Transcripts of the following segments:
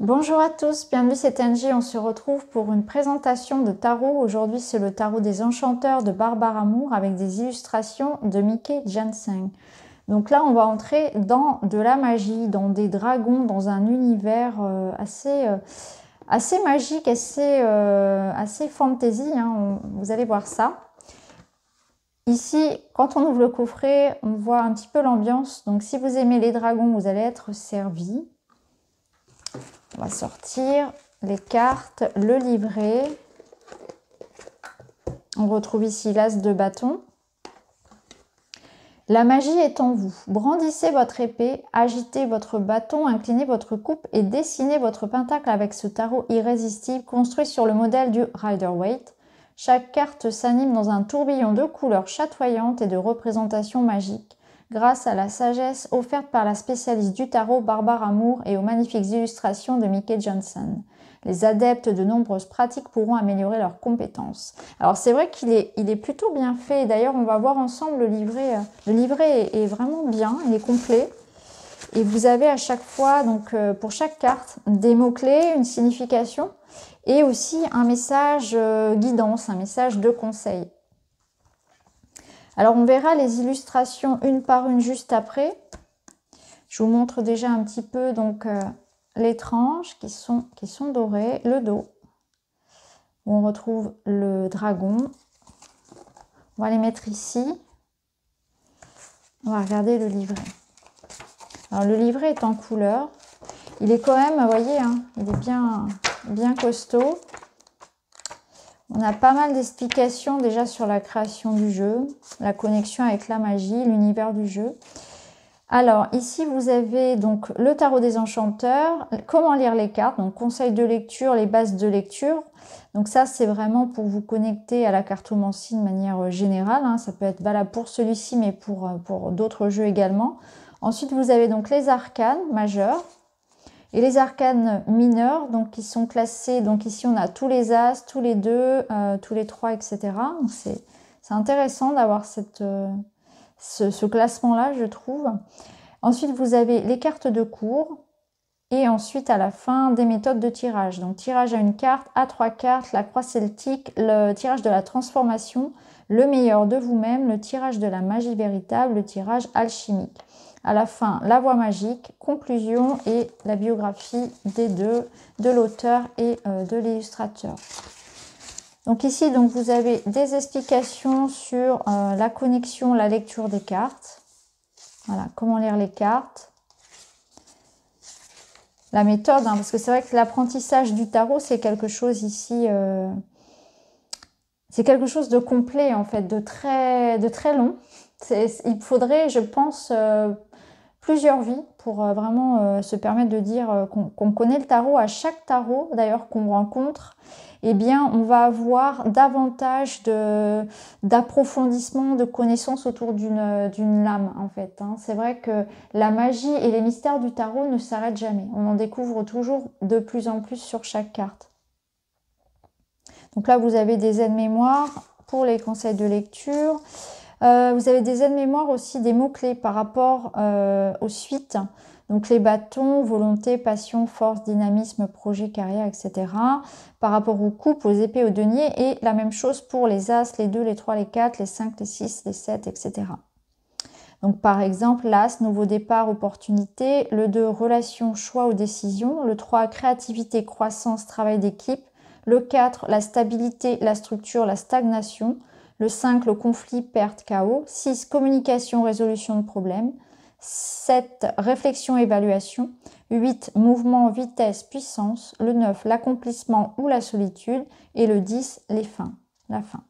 Bonjour à tous, bienvenue, c'est Angie. On se retrouve pour une présentation de tarot. Aujourd'hui, c'est le tarot des enchanteurs de Barbara Moore avec des illustrations de Mickey Jensen. Donc là, on va entrer dans de la magie, dans des dragons, dans un univers assez magique, assez fantasy. Vous allez voir ça. Ici, quand on ouvre le coffret, on voit un petit peu l'ambiance. Donc si vous aimez les dragons, vous allez être servi. On va sortir les cartes, le livret. On retrouve ici l'as de bâton. La magie est en vous. Brandissez votre épée, agitez votre bâton, inclinez votre coupe et dessinez votre pentacle avec ce tarot irrésistible construit sur le modèle du Rider-Waite. Chaque carte s'anime dans un tourbillon de couleurs chatoyantes et de représentations magiques. Grâce à la sagesse offerte par la spécialiste du tarot Barbara Moore et aux magnifiques illustrations de Mickey Jensen. Les adeptes de nombreuses pratiques pourront améliorer leurs compétences. Alors c'est vrai qu'il est plutôt bien fait. D'ailleurs, on va voir ensemble le livret. Le livret est vraiment bien, il est complet. Et vous avez à chaque fois, donc pour chaque carte, des mots-clés, une signification et aussi un message guidance, un message de conseil. Alors on verra les illustrations une par une juste après. Je vous montre déjà un petit peu donc les tranches qui sont dorées, le dos où on retrouve le dragon. On va les mettre ici. On va regarder le livret. Alors le livret est en couleur. Il est quand même, vous voyez, il est bien costaud. On a pas mal d'explications déjà sur la création du jeu, la connexion avec la magie, l'univers du jeu. Alors ici vous avez donc le tarot des enchanteurs, comment lire les cartes, donc conseils de lecture, les bases de lecture. Donc ça c'est vraiment pour vous connecter à la cartomancie de manière générale, ça peut être valable pour celui-ci mais pour d'autres jeux également. Ensuite vous avez donc les arcanes majeurs. Et les arcanes mineurs, donc qui sont classés, donc ici on a tous les as, tous les 2, tous les 3, etc. Donc c'est intéressant d'avoir ce classement-là, je trouve. Ensuite, vous avez les cartes de cours et ensuite à la fin des méthodes de tirage. Donc tirage à une carte, à 3 cartes, la croix celtique, le tirage de la transformation, le meilleur de vous-même, le tirage de la magie véritable, le tirage alchimique. À la fin, la voix magique, conclusion et la biographie des deux, de l'auteur et de l'illustrateur. Donc ici, donc, vous avez des explications sur la connexion, la lecture des cartes. Voilà, comment lire les cartes. La méthode, parce que c'est vrai que l'apprentissage du tarot, c'est quelque chose ici... c'est quelque chose de complet, en fait, de très long. Il faudrait, je pense... plusieurs vies pour vraiment se permettre de dire qu'on connaît le tarot. À chaque tarot d'ailleurs qu'on rencontre, eh bien on va avoir davantage d'approfondissement, de connaissances autour d'une lame en fait. C'est vrai que la magie et les mystères du tarot ne s'arrêtent jamais. On en découvre toujours de plus en plus sur chaque carte. Donc là vous avez des aides-mémoires pour les conseils de lecture. Vous avez des aides-mémoires aussi, des mots-clés par rapport aux suites. Donc les bâtons, volonté, passion, force, dynamisme, projet, carrière, etc. Par rapport aux coupes, aux épées, aux deniers. Et la même chose pour les as, les 2, les 3, les 4, les 5, les 6, les 7, etc. Donc par exemple, l'as, nouveau départ, opportunité. Le 2, relation, choix ou décision. Le 3, créativité, croissance, travail d'équipe. Le 4, la stabilité, la structure, la stagnation. Le 5, le conflit, perte, chaos. 6, communication, résolution de problèmes. 7, réflexion, évaluation. 8, mouvement, vitesse, puissance. Le 9, l'accomplissement ou la solitude. Et le 10, les fins, la fin.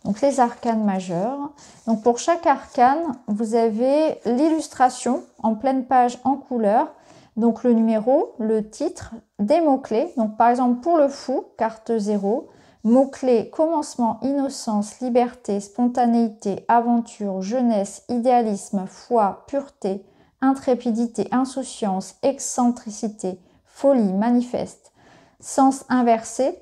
Donc les arcanes majeurs. Donc pour chaque arcane, vous avez l'illustration en pleine page en couleur. Donc le numéro, le titre, des mots-clés. Donc par exemple pour le fou, carte 0. Mots-clés, commencement, innocence, liberté, spontanéité, aventure, jeunesse, idéalisme, foi, pureté, intrépidité, insouciance, excentricité, folie, manifeste. Sens inversé,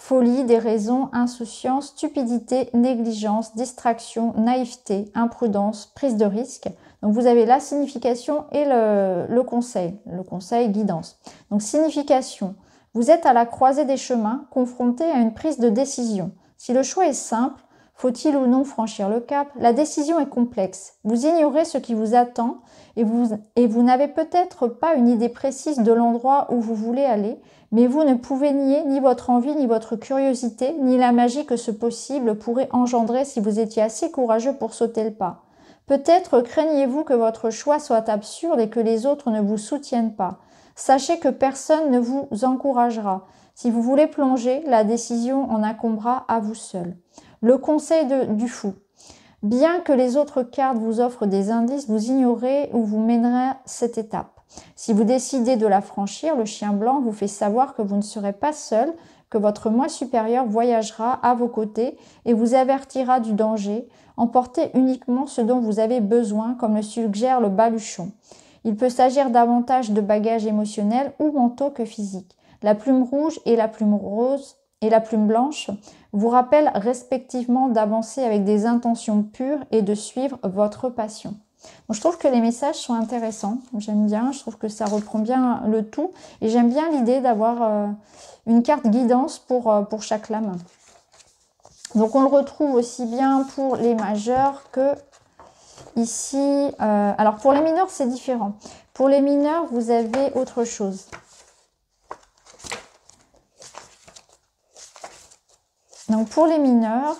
folie, déraison, insouciance, stupidité, négligence, distraction, naïveté, imprudence, prise de risque. Donc vous avez la signification et le conseil guidance. Donc signification, vous êtes à la croisée des chemins, confronté à une prise de décision. Si le choix est simple, faut-il ou non franchir le cap? La décision est complexe. Vous ignorez ce qui vous attend et vous n'avez peut-être pas une idée précise de l'endroit où vous voulez aller, mais vous ne pouvez nier ni votre envie, ni votre curiosité, ni la magie que ce possible pourrait engendrer si vous étiez assez courageux pour sauter le pas. Peut-être craignez-vous que votre choix soit absurde et que les autres ne vous soutiennent pas. Sachez que personne ne vous encouragera. Si vous voulez plonger, la décision en incombera à vous seul. Le conseil du fou. Bien que les autres cartes vous offrent des indices, vous ignorez où vous mènera cette étape. Si vous décidez de la franchir, le chien blanc vous fait savoir que vous ne serez pas seul, que votre moi supérieur voyagera à vos côtés et vous avertira du danger. Emportez uniquement ce dont vous avez besoin, comme le suggère le baluchon. Il peut s'agir davantage de bagages émotionnels ou mentaux que physiques. La plume rouge et la plume rose et la plume blanche vous rappellent respectivement d'avancer avec des intentions pures et de suivre votre passion. Donc, je trouve que les messages sont intéressants, j'aime bien, je trouve que ça reprend bien le tout et j'aime bien l'idée d'avoir une carte guidance pour chaque lame. Donc on le retrouve aussi bien pour les majeurs que ici. Alors pour les mineurs c'est différent. Pour les mineurs vous avez autre chose. Donc pour les mineurs,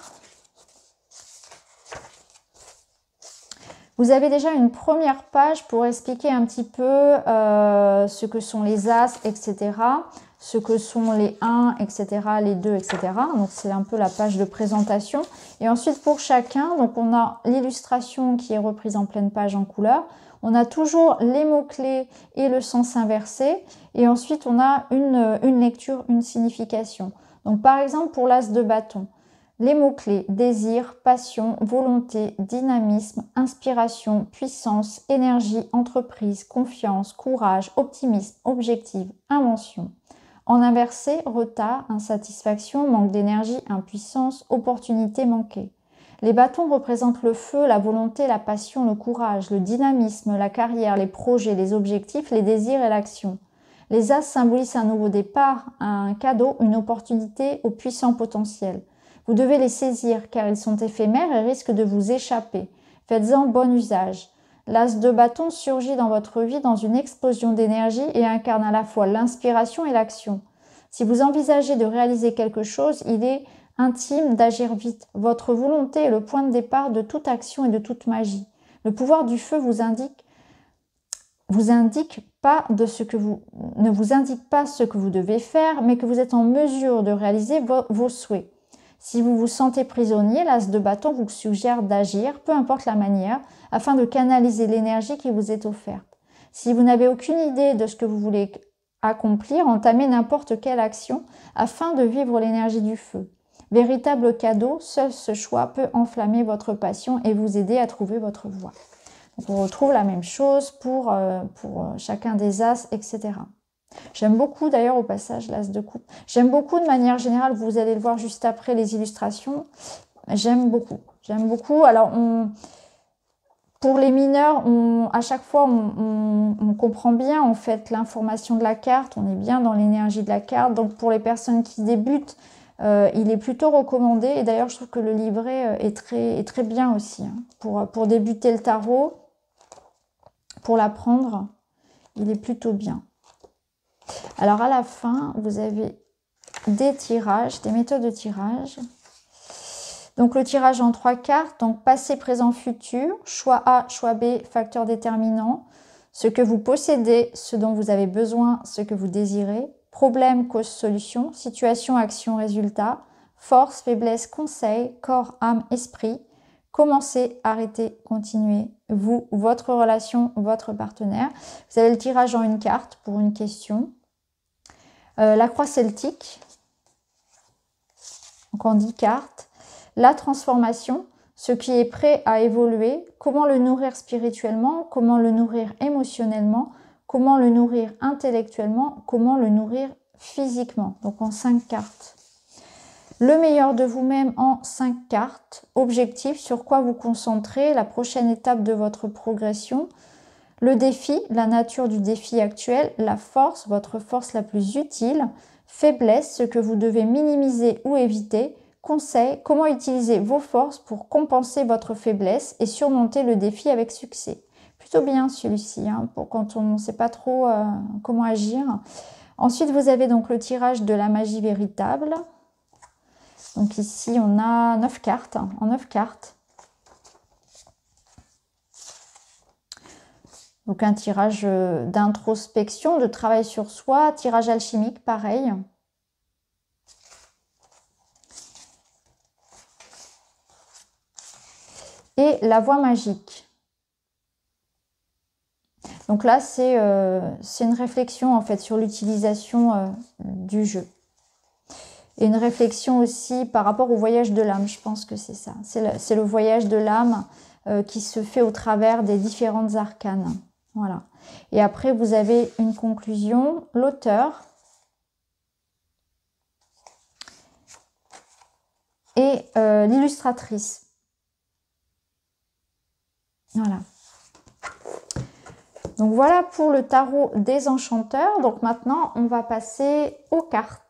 vous avez déjà une première page pour expliquer un petit peu ce que sont les As, etc. Ce que sont les 1, etc., les 2, etc. Donc c'est un peu la page de présentation. Et ensuite pour chacun, donc on a l'illustration qui est reprise en pleine page en couleur. On a toujours les mots-clés et le sens inversé. Et ensuite on a une lecture, une signification. Donc par exemple pour l'As de bâton, les mots-clés désir, passion, volonté, dynamisme, inspiration, puissance, énergie, entreprise, confiance, courage, optimisme, objectif, invention. En inversé, retard, insatisfaction, manque d'énergie, impuissance, opportunité manquée. Les bâtons représentent le feu, la volonté, la passion, le courage, le dynamisme, la carrière, les projets, les objectifs, les désirs et l'action. Les As symbolisent un nouveau départ, un cadeau, une opportunité au puissant potentiel. Vous devez les saisir car ils sont éphémères et risquent de vous échapper. Faites-en bon usage. L'As de bâton surgit dans votre vie dans une explosion d'énergie et incarne à la fois l'inspiration et l'action. Si vous envisagez de réaliser quelque chose, il est intime d'agir vite. Votre volonté est le point de départ de toute action et de toute magie. Le pouvoir du feu ne vous indique pas ce que vous devez faire, mais que vous êtes en mesure de réaliser vos souhaits. Si vous vous sentez prisonnier, l'As de bâton vous suggère d'agir, peu importe la manière, afin de canaliser l'énergie qui vous est offerte. Si vous n'avez aucune idée de ce que vous voulez accomplir, entamez n'importe quelle action afin de vivre l'énergie du feu. Véritable cadeau, seul ce choix peut enflammer votre passion et vous aider à trouver votre voie. Donc on retrouve la même chose pour chacun des As, etc. J'aime beaucoup d'ailleurs au passage l'As de coupe. J'aime beaucoup de manière générale, vous allez le voir juste après les illustrations. J'aime beaucoup. J'aime beaucoup. Alors pour les mineurs, à chaque fois on comprend bien en fait l'information de la carte. On est bien dans l'énergie de la carte. Donc pour les personnes qui débutent, il est plutôt recommandé. Et d'ailleurs je trouve que le livret est très bien aussi hein, pour débuter le tarot. Pour l'apprendre, il est plutôt bien. Alors à la fin, vous avez des tirages, des méthodes de tirage. Donc le tirage en 3 cartes, donc passé, présent, futur, choix A, choix B, facteur déterminant, ce que vous possédez, ce dont vous avez besoin, ce que vous désirez, problème, cause, solution, situation, action, résultat, force, faiblesse, conseil, corps, âme, esprit, commencez, arrêtez, continuez, vous, votre relation, votre partenaire. Vous avez le tirage en une carte pour une question. La croix celtique, donc en 10 cartes. La transformation, ce qui est prêt à évoluer, comment le nourrir spirituellement, comment le nourrir émotionnellement, comment le nourrir intellectuellement, comment le nourrir physiquement. Donc en 5 cartes. Le meilleur de vous-même en 5 cartes. Objectif, sur quoi vous concentrer, la prochaine étape de votre progression. Le défi, la nature du défi actuel. La force, votre force la plus utile. Faiblesse, ce que vous devez minimiser ou éviter. Conseil, comment utiliser vos forces pour compenser votre faiblesse et surmonter le défi avec succès. Plutôt bien celui-ci, hein, pour quand on ne sait pas trop comment agir. Ensuite, vous avez donc le tirage de la magie véritable. Donc ici, on a 9 cartes, en 9 cartes. Donc un tirage d'introspection, de travail sur soi, tirage alchimique, pareil. Et la voie magique. Donc là, c'est une réflexion en fait sur l'utilisation du jeu. Et une réflexion aussi par rapport au voyage de l'âme, je pense que c'est ça. C'est le voyage de l'âme qui se fait au travers des différentes arcanes. Voilà. Et après, vous avez une conclusion, l'auteur et l'illustratrice. Voilà. Donc voilà pour le tarot des enchanteurs. Donc maintenant, on va passer aux cartes.